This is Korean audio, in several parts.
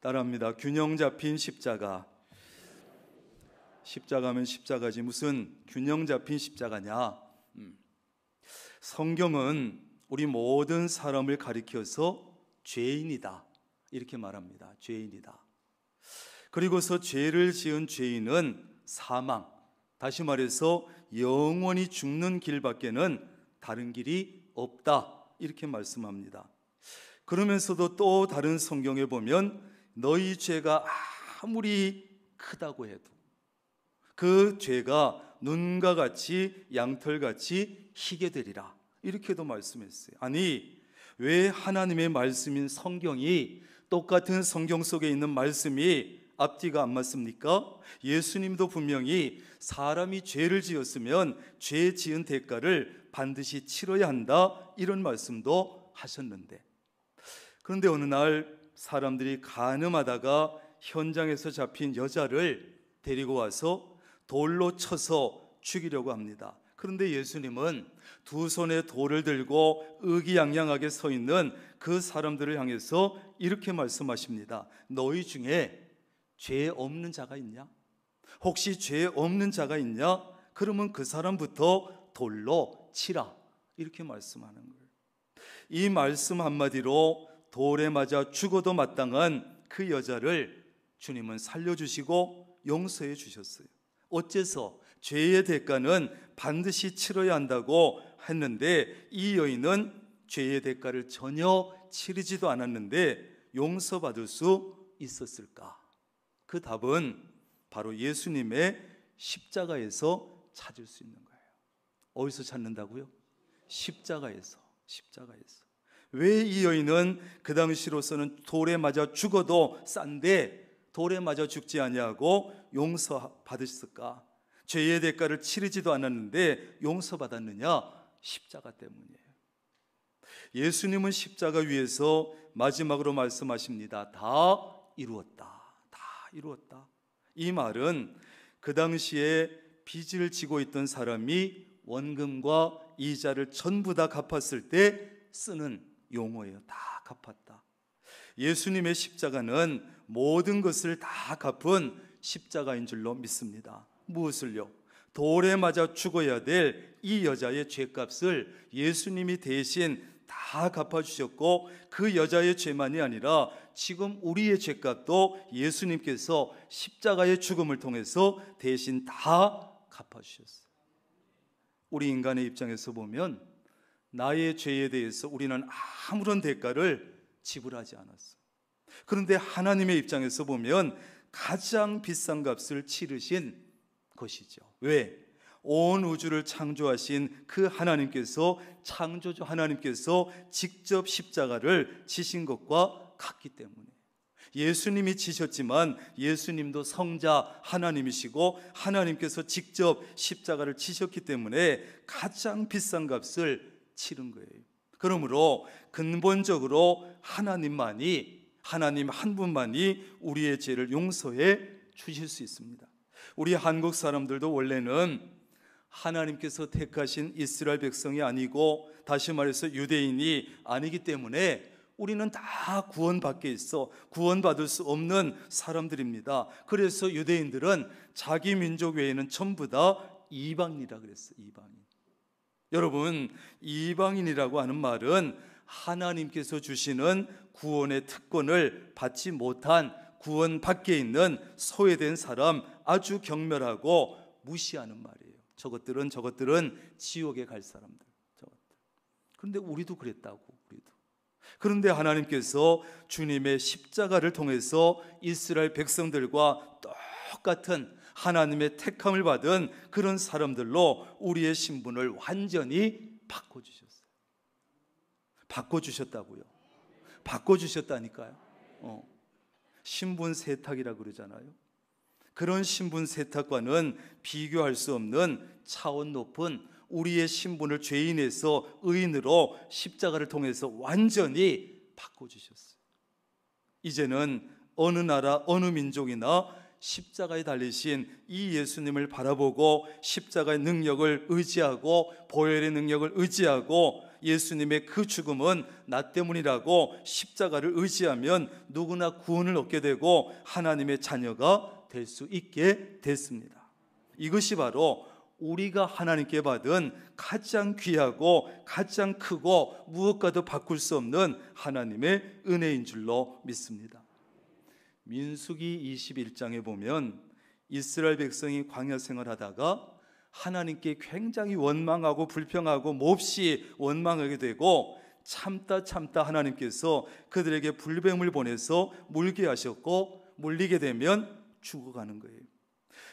따라합니다. 균형 잡힌 십자가. 십자가면 십자가지 무슨 균형 잡힌 십자가냐. 성경은 우리 모든 사람을 가리켜서 죄인이다 이렇게 말합니다. 죄인이다. 그리고서 죄를 지은 죄인은 사망, 다시 말해서 영원히 죽는 길밖에는 다른 길이 없다 이렇게 말씀합니다. 그러면서도 또 다른 성경에 보면 너희 죄가 아무리 크다고 해도 그 죄가 눈과 같이 양털같이 희게 되리라 이렇게도 말씀했어요. 아니 왜 하나님의 말씀인 성경이 똑같은 성경 속에 있는 말씀이 앞뒤가 안 맞습니까? 예수님도 분명히 사람이 죄를 지었으면 죄 지은 대가를 반드시 치러야 한다 이런 말씀도 하셨는데, 그런데 어느 날 사람들이 간음하다가 현장에서 잡힌 여자를 데리고 와서 돌로 쳐서 죽이려고 합니다. 그런데 예수님은 두 손에 돌을 들고 의기양양하게 서 있는 그 사람들을 향해서 이렇게 말씀하십니다. 너희 중에 죄 없는 자가 있냐? 혹시 죄 없는 자가 있냐? 그러면 그 사람부터 돌로 치라 이렇게 말씀하는 거예요. 이 말씀 한마디로 돌에 맞아 죽어도 마땅한 그 여자를 주님은 살려주시고 용서해 주셨어요. 어째서? 죄의 대가는 반드시 치러야 한다고 했는데 이 여인은 죄의 대가를 전혀 치르지도 않았는데 용서받을 수 있었을까? 그 답은 바로 예수님의 십자가에서 찾을 수 있는 거예요. 어디서 찾는다고요? 십자가에서. 왜 이 여인은 그 당시로서는 돌에 맞아 죽어도 싼데 돌에 맞아 죽지 아니하고 용서받으셨을까? 죄의 대가를 치르지도 않았는데 용서받았느냐? 십자가 때문이에요. 예수님은 십자가 위에서 마지막으로 말씀하십니다. 다 이루었다. 다 이루었다. 이 말은 그 당시에 빚을 지고 있던 사람이 원금과 이자를 전부 다 갚았을 때 쓰는 용어예요. 다 갚았다. 예수님의 십자가는 모든 것을 다 갚은 십자가인 줄로 믿습니다. 무엇을요? 돌에 맞아 죽어야 될 이 여자의 죄값을 예수님이 대신 다 갚아주셨고, 그 여자의 죄만이 아니라 지금 우리의 죄값도 예수님께서 십자가의 죽음을 통해서 대신 다 갚아주셨어요. 우리 인간의 입장에서 보면 나의 죄에 대해서 우리는 아무런 대가를 지불하지 않았어요. 그런데 하나님의 입장에서 보면 가장 비싼 값을 치르신 것이죠. 왜? 온 우주를 창조하신 그 하나님께서, 창조주 하나님께서 직접 십자가를 지신 것과 같기 때문에. 예수님이 지셨지만 예수님도 성자 하나님이시고 하나님께서 직접 십자가를 지셨기 때문에 가장 비싼 값을 치른 거예요. 그러므로 근본적으로 하나님 한 분만이 우리의 죄를 용서해 주실 수 있습니다. 우리 한국 사람들도 원래는 하나님께서 택하신 이스라엘 백성이 아니고, 다시 말해서 유대인이 아니기 때문에 우리는 다 구원 밖에 있어 구원받을 수 없는 사람들입니다. 그래서 유대인들은 자기 민족 외에는 전부 다 이방인이라 그랬어요. 이방인. 여러분, 이방인이라고 하는 말은 하나님께서 주시는 구원의 특권을 받지 못한 구원 밖에 있는 소외된 사람, 아주 경멸하고 무시하는 말이에요. 저것들은 지옥에 갈 사람들. 그런데 우리도 그랬다고. 그런데 하나님께서 주님의 십자가를 통해서 이스라엘 백성들과 똑같은 하나님의 택함을 받은 그런 사람들로 우리의 신분을 완전히 바꿔주셨어요. 바꿔주셨다고요. 바꿔주셨다니까요. 신분 세탁이라고 그러잖아요. 그런 신분 세탁과는 비교할 수 없는 차원 높은 우리의 신분을 죄인에서 의인으로 십자가를 통해서 완전히 바꿔주셨어요. 이제는 어느 나라 어느 민족이나 십자가에 달리신 이 예수님을 바라보고 십자가의 능력을 의지하고 보혈의 능력을 의지하고 예수님의 그 죽음은 나 때문이라고 십자가를 의지하면 누구나 구원을 얻게 되고 하나님의 자녀가 될 수 있게 됐습니다. 이것이 바로 우리가 하나님께 받은 가장 귀하고 가장 크고 무엇과도 바꿀 수 없는 하나님의 은혜인 줄로 믿습니다. 민수기 21장에 보면 이스라엘 백성이 광야 생활하다가 하나님께 굉장히 원망하고 불평하고 몹시 원망하게 되고 참다 하나님께서 그들에게 불뱀을 보내서 물게 하셨고 물리게 되면 죽어가는 거예요.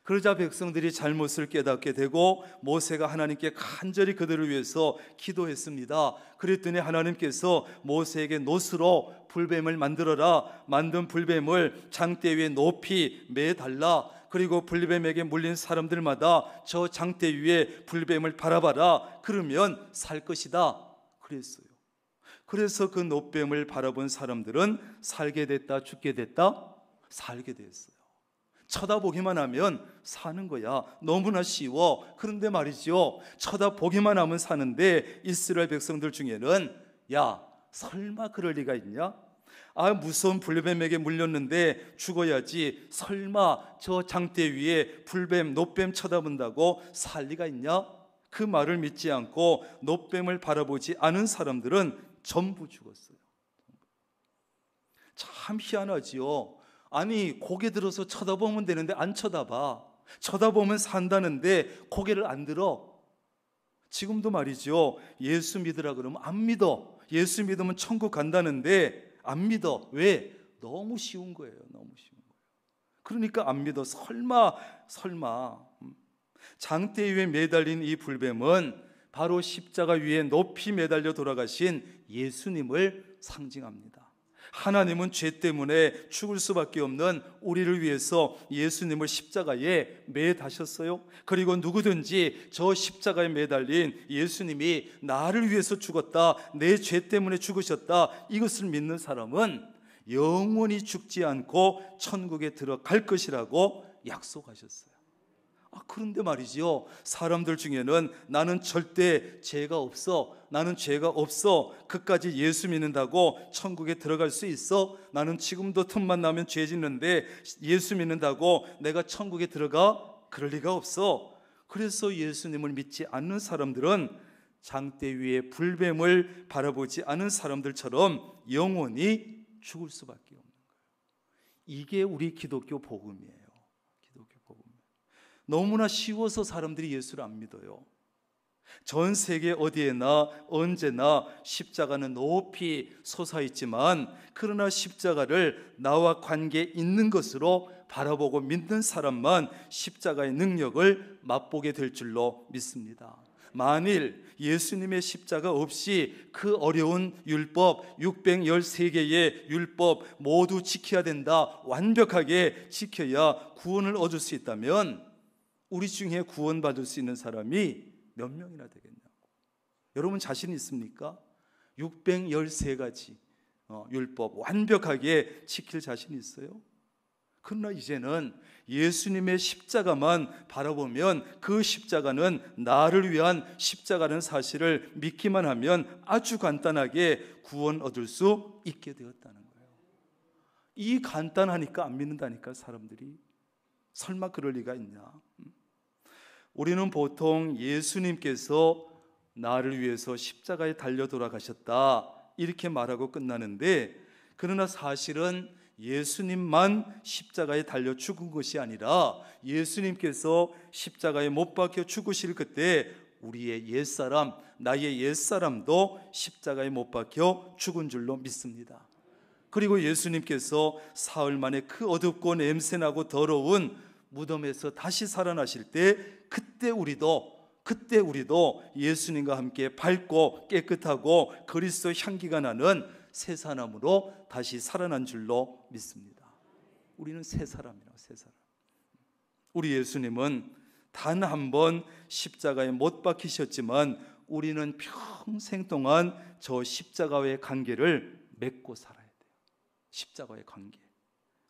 그러자 백성들이 잘못을 깨닫게 되고 모세가 하나님께 간절히 그들을 위해서 기도했습니다. 그랬더니 하나님께서 모세에게 놋으로 불뱀을 만들어라. 만든 불뱀을 장대 위에 높이 매달라. 그리고 불뱀에게 물린 사람들마다 저 장대 위에 불뱀을 바라봐라. 그러면 살 것이다. 그랬어요. 그래서 그 놋뱀을 바라본 사람들은 살게 됐다, 죽게 됐다, 살게 됐어요. 쳐다보기만 하면 사는 거야. 너무나 쉬워. 그런데 말이죠, 쳐다보기만 하면 사는데 이스라엘 백성들 중에는 야, 설마 그럴 리가 있냐? 아, 무서운 불뱀에게 물렸는데 죽어야지. 설마 저 장대 위에 불뱀, 놋뱀 쳐다본다고 살 리가 있냐? 그 말을 믿지 않고 놋뱀을 바라보지 않은 사람들은 전부 죽었어요. 참 희한하지요. 아니, 고개 들어서 쳐다보면 되는데 안 쳐다봐. 쳐다보면 산다는데 고개를 안 들어. 지금도 말이죠, 예수 믿으라 그러면 안 믿어. 예수 믿으면 천국 간다는데 안 믿어. 왜? 너무 쉬운 거예요. 너무 쉬운 거예요. 그러니까 안 믿어. 설마 장대 위에 매달린 이 불뱀은 바로 십자가 위에 높이 매달려 돌아가신 예수님을 상징합니다. 하나님은 죄 때문에 죽을 수밖에 없는 우리를 위해서 예수님을 십자가에 매다셨어요. 그리고 누구든지 저 십자가에 매달린 예수님이 나를 위해서 죽었다, 내 죄 때문에 죽으셨다, 이것을 믿는 사람은 영원히 죽지 않고 천국에 들어갈 것이라고 약속하셨어요. 그런데 말이죠, 사람들 중에는 나는 절대 죄가 없어, 나는 죄가 없어, 그까지 예수 믿는다고 천국에 들어갈 수 있어? 나는 지금도 틈만 나면 죄 짓는데 예수 믿는다고 내가 천국에 들어가? 그럴 리가 없어. 그래서 예수님을 믿지 않는 사람들은 장대 위에 불뱀을 바라보지 않은 사람들처럼 영원히 죽을 수밖에 없는 거예요. 이게 우리 기독교 복음이에요. 너무나 쉬워서 사람들이 예수를 안 믿어요. 전 세계 어디에나 언제나 십자가는 높이 솟아있지만, 그러나 십자가를 나와 관계 있는 것으로 바라보고 믿는 사람만 십자가의 능력을 맛보게 될 줄로 믿습니다. 만일 예수님의 십자가 없이 그 어려운 율법 613개의 율법 모두 지켜야 된다, 완벽하게 지켜야 구원을 얻을 수 있다면 우리 중에 구원받을 수 있는 사람이 몇 명이나 되겠냐고. 여러분 자신 있습니까? 613가지 율법 완벽하게 지킬 자신 있어요? 그러나 이제는 예수님의 십자가만 바라보면 그 십자가는 나를 위한 십자가라는 사실을 믿기만 하면 아주 간단하게 구원 얻을 수 있게 되었다는 거예요. 이 간단하니까 안 믿는다니까 사람들이. 설마 그럴 리가 있냐? 우리는 보통 예수님께서 나를 위해서 십자가에 달려 돌아가셨다 이렇게 말하고 끝나는데, 그러나 사실은 예수님만 십자가에 달려 죽은 것이 아니라 예수님께서 십자가에 못 박혀 죽으실 그때 우리의 옛사람, 나의 옛사람도 십자가에 못 박혀 죽은 줄로 믿습니다. 그리고 예수님께서 사흘 만에 그 어둡고 냄새나고 더러운 무덤에서 다시 살아나실 때 그때 우리도 예수님과 함께 밝고 깨끗하고 그리스도 향기가 나는 새 사람으로 다시 살아난 줄로 믿습니다. 우리는 새 사람이라고. 새 사람. 우리 예수님은 단 한 번 십자가에 못 박히셨지만 우리는 평생 동안 저 십자가와의 관계를 맺고 살아야 돼요. 십자가의 관계.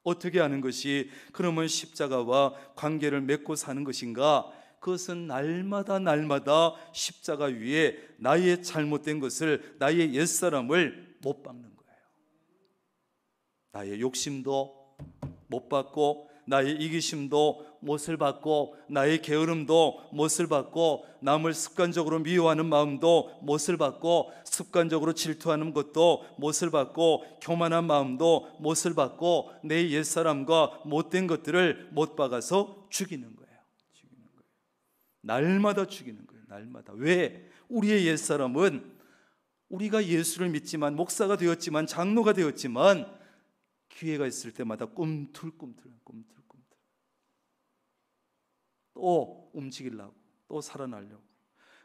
어떻게 하는 것이 그러면 십자가와 관계를 맺고 사는 것인가? 그것은 날마다 날마다 십자가 위에 나의 잘못된 것을, 나의 옛사람을 못 박는 거예요. 나의 욕심도 못 받고, 나의 이기심도 못을 받고, 나의 게으름도 못을 받고, 남을 습관적으로 미워하는 마음도 못을 받고, 습관적으로 질투하는 것도 못을 받고, 교만한 마음도 못을 받고, 내 옛사람과 못된 것들을 못 박아서 죽이는 거예요. 날마다 죽이는 거예요. 날마다. 왜? 우리의 옛사람은 우리가 예수를 믿지만, 목사가 되었지만, 장로가 되었지만, 기회가 있을 때마다 꿈틀꿈틀 또 움직이려고, 또 살아나려고.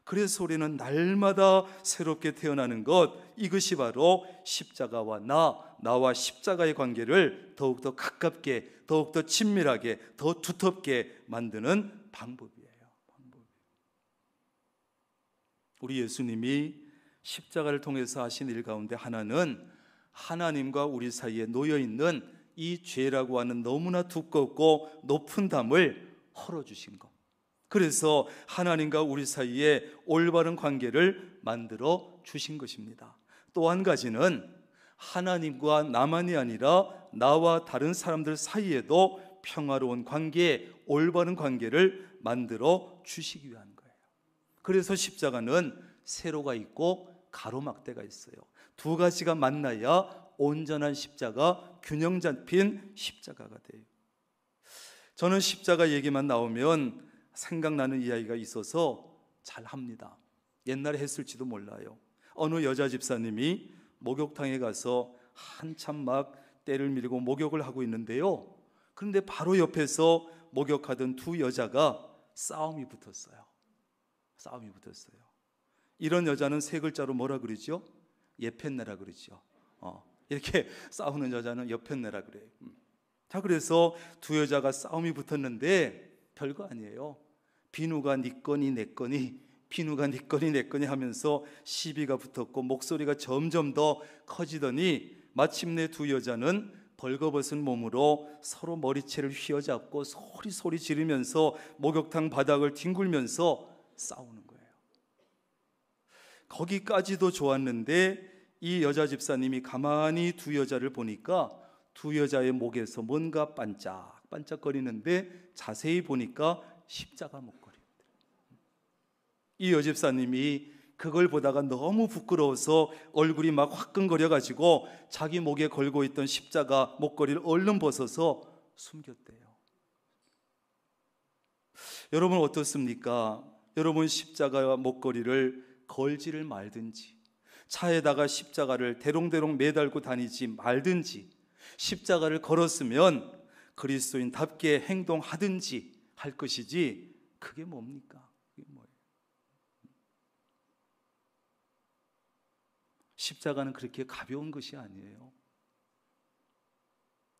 그래서 우리는 날마다 새롭게 태어나는 것, 이것이 바로 십자가와 나와 십자가의 관계를 더욱더 가깝게, 더욱더 친밀하게, 더 두텁게 만드는 방법이에요. 우리 예수님이 십자가를 통해서 하신 일 가운데 하나는 하나님과 우리 사이에 놓여있는 이 죄라고 하는 너무나 두껍고 높은 담을 헐어주신 것. 그래서 하나님과 우리 사이에 올바른 관계를 만들어 주신 것입니다. 또 한 가지는 하나님과 나만이 아니라 나와 다른 사람들 사이에도 평화로운 관계, 올바른 관계를 만들어 주시기 위한 거예요. 그래서 십자가는 세로가 있고 가로막대가 있어요. 두 가지가 만나야 온전한 십자가, 균형 잡힌 십자가가 돼요. 저는 십자가 얘기만 나오면 생각나는 이야기가 있어서 잘 합니다. 옛날에 했을지도 몰라요. 어느 여자 집사님이 목욕탕에 가서 한참 막 때를 밀고 목욕을 하고 있는데요, 그런데 바로 옆에서 목욕하던 두 여자가 싸움이 붙었어요. 이런 여자는 세 글자로 뭐라 그러죠? 예편내라 그러죠. 이렇게 싸우는 여자는 여편내라 그래요. 자, 그래서 두 여자가 싸움이 붙었는데 별거 아니에요. 비누가 네 거니 내 거니, 비누가 네 거니 내 거니 하면서 시비가 붙었고 목소리가 점점 더 커지더니 마침내 두 여자는 벌거벗은 몸으로 서로 머리채를 휘어잡고 소리 지르면서 목욕탕 바닥을 뒹굴면서 싸우는 거예요. 거기까지도 좋았는데 이 여자 집사님이 가만히 두 여자를 보니까 두 여자의 목에서 뭔가 반짝거리는데 자세히 보니까 십자가 목걸이. 이 여집사님이 그걸 보다가 너무 부끄러워서 얼굴이 막 화끈거려가지고 자기 목에 걸고 있던 십자가 목걸이를 얼른 벗어서 숨겼대요. 여러분 어떻습니까? 여러분 십자가 목걸이를 걸지를 말든지, 차에다가 십자가를 대롱대롱 매달고 다니지 말든지, 십자가를 걸었으면 그리스도인답게 행동하든지 할 것이지, 그게 뭡니까? 그게 뭐예요? 십자가는 그렇게 가벼운 것이 아니에요.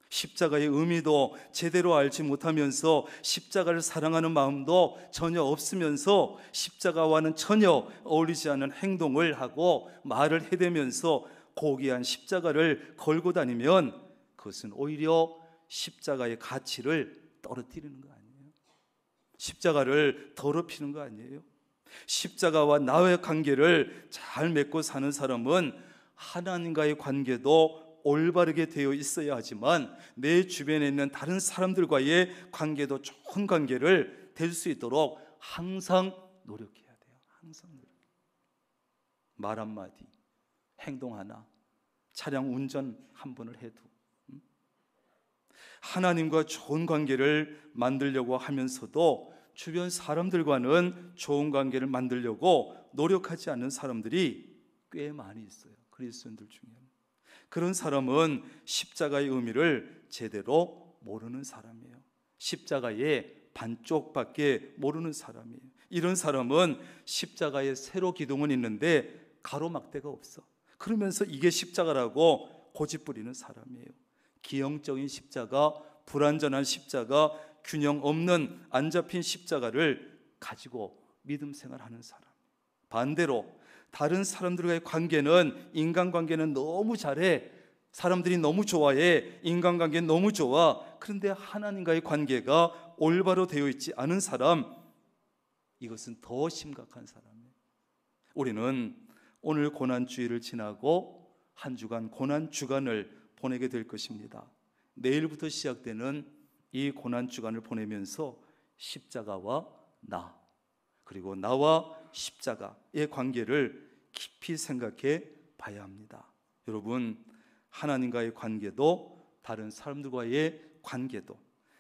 십자가의 의미도 제대로 알지 못하면서 십자가를 사랑하는 마음도 전혀 없으면서 십자가와는 전혀 어울리지 않는 행동을 하고 말을 해대면서 고귀한 십자가를 걸고 다니면 그것은 오히려 십자가의 가치를 떨어뜨리는 거 아니에요? 십자가를 더럽히는 거 아니에요? 십자가와 나의 관계를 잘 맺고 사는 사람은 하나님과의 관계도 올바르게 되어 있어야 하지만 내 주변에 있는 다른 사람들과의 관계도 좋은 관계를 될 수 있도록 항상 노력해야 돼요. 항상 말 한마디, 행동 하나, 차량 운전 한 번을 해도 하나님과 좋은 관계를 만들려고 하면서도 주변 사람들과는 좋은 관계를 만들려고 노력하지 않는 사람들이 꽤 많이 있어요. 그리스도인들 중에는. 그런 사람은 십자가의 의미를 제대로 모르는 사람이에요. 십자가의 반쪽밖에 모르는 사람이에요. 이런 사람은 십자가의 세로 기둥은 있는데 가로막대가 없어. 그러면서 이게 십자가라고 고집부리는 사람이에요. 기형적인 십자가, 불완전한 십자가, 균형 없는 안 잡힌 십자가를 가지고 믿음 생활하는 사람. 반대로 다른 사람들과의 관계는, 인간관계는 너무 잘해, 사람들이 너무 좋아해, 인간관계는 너무 좋아. 그런데 하나님과의 관계가 올바로 되어 있지 않은 사람, 이것은 더 심각한 사람이에요. 우리는 오늘 고난주일을 지나고 한 주간 고난주간을 보내게 될 것입니다. 내일부터 시작되는 이 고난주간을 보내면서 십자가와 나, 그리고 나와 십자가의 관계를 깊이 생각해 봐야 합니다. 여러분, 하나님과의 관계도 다른 사람들과의 관계도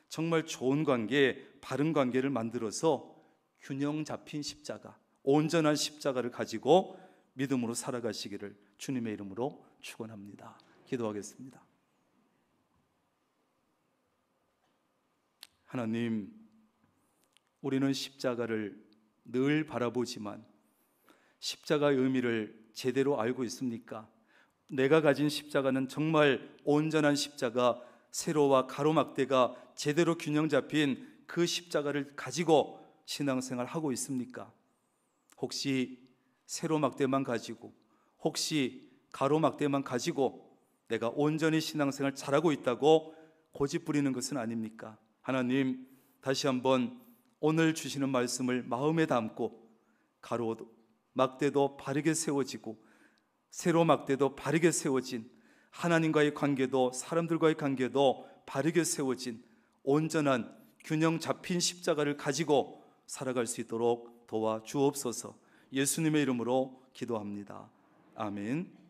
정말 좋은 관계, 바른 관계를 만들어서 균형 잡힌 십자가, 온전한 십자가를 가지고 믿음으로 살아가시기를 주님의 이름으로 축원합니다. 기도하겠습니다. 하나님, 우리는 십자가를 늘 바라보지만 십자가의 의미를 제대로 알고 있습니까? 내가 가진 십자가는 정말 온전한 십자가, 세로와 가로막대가 제대로 균형 잡힌 그 십자가를 가지고 신앙생활 하고 있습니까? 혹시 세로막대만 가지고, 혹시 가로막대만 가지고 내가 온전히 신앙생활 잘하고 있다고 고집부리는 것은 아닙니까? 하나님, 다시 한번 오늘 주시는 말씀을 마음에 담고 가로막대도 바르게 세워지고 세로막대도 바르게 세워진, 하나님과의 관계도 사람들과의 관계도 바르게 세워진 온전한 균형 잡힌 십자가를 가지고 살아갈 수 있도록 도와 주옵소서. 예수님의 이름으로 기도합니다. 아멘.